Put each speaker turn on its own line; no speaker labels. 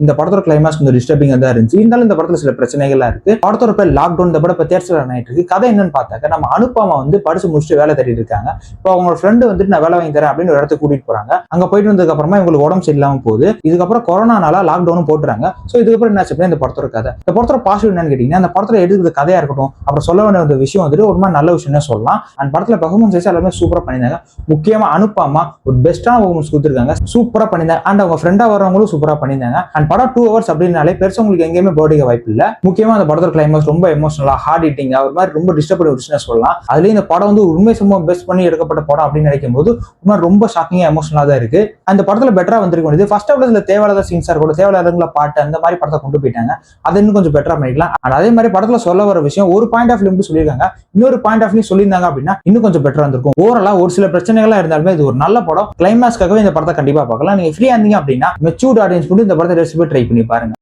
இந்த படத்தோட கிளைமாக்ஸ் கொஞ்சம் டிஸ்டர்பிங்கா தான் இருந்துச்சு. இருந்தாலும் இந்த படத்துல சில பிரச்சனைகள்லாம் இருக்கு. படத்தோட பேர் லாக்டவுன். இந்த படம் தேட்டர்ல ஆயிட்டு இருக்கு. கதை என்னன்னு பார்த்தாக்க, நம்ம அனுப்பமா படிச்சு முடிச்சுட்டு வேலை தேடிட்டு இருக்காங்க. இப்போ அவங்க ஃப்ரெண்டு வந்துட்டு நான் வேலை வாங்கி தரேன் அப்படின்னு ஒரு இடத்துக்கு கூட்டிட்டு போறாங்க. அங்க போயிட்டு வந்ததுக்கு அப்புறமா இவங்களுக்கு உடம்பு சரியில்லாம போகுது. இதுக்கப்புறம் கொரோனானால லாக்டவுனும் போட்டுறாங்க. சோ இதுக்கப்புறம் என்ன ஆச்சு இந்த படத்தோட கதை. இந்த படத்தோட பாசிட்டிவ் என்னன்னு கேட்டீங்கன்னா, அந்த படத்துல எடுக்கிற கதையா இருக்கட்டும், அப்புறம் சொல்ல வேண்டிய விஷயம் வந்துட்டு ஒரு மாதிரி நல்ல விஷயம் சொல்லலாம். அந்த படத்துல பெர்ஃபார்மன்ஸ் எல்லாமே சூப்பரா பண்ணிருந்தாங்க. முக்கியமா அனுப்பமா ஒரு பெஸ்டான பெர்ஃபார்மன்ஸ் கொடுத்திருக்காங்க. சூப்பரா பண்ணிருந்தாங்க. அண்ட் அவங்க ஃப்ரெண்டா வரவங்களும் சூப்பரா பண்ணிருந்தாங்க. அண்ட் படம் 2 hours அப்படின்னாலே பெருசா உங்களுக்கு எங்கேயுமே போர்டிக்க வாய்ப்பு இல்ல. முக்கியமா அந்த படத்தோட கிளைமாக்ஸ் ரொம்ப எமோஷனலா ஹார்ட் ஹிட்டிங்கா ஒரு மாதிரி ரொம்ப டிஸ்டர்ப் பண்ணி விட்டுச்சுன்னு சொல்லலாம். அதுலயும் இந்த படம் உண்மை சம்பவம் பேஸ் பண்ணி எடுக்கப்பட்ட படம் அப்படின்னு நினைக்கும் போது ரொம்ப ஷாக்கிங்கா எமோஷனலா தான் இருக்கு. அந்த படத்துல பெட்டரா வந்திருக்க வேண்டியது ஃபர்ஸ்ட் ஹாஃப்ல தேவையில்லாத சீன்ஸா இருக்கட்டும், தேவையில்லாத பாட்டு அந்த மாதிரி படத்தை கொண்டு போயிட்டாங்க. அதை இன்னும் கொஞ்சம் பெட்டரா பண்ணிக்கலாம். அண்ட் அதே மாதிரி படத்துல சொல்ல வர விஷயம் ஒரு பாயிண்ட் ஆஃப் வியூ சொல்லியிருக்காங்க, இன்னொரு பாயிண்ட் ஆஃப் வியூ சொல்லியிருந்தாங்க அப்படின்னா இன்னும் கொஞ்சம் பெட்டரா இருந்திருக்கும். ஓவராலா ஒரு சில பிரச்சனைகளா இருந்தாலுமே இது ஒரு நல்ல படம். கிளைமாக்ஸ்க்காகவே இந்த படத்தை கண்டிப்பா பார்க்கலாம். நீங்க ஃப்ரீயா இருந்தீங்க அப்படின்னா மெச்சூர்ட் ஆடியன்ஸ் கூட இந்த படத்தை ட்ரை பண்ணி பாருங்க.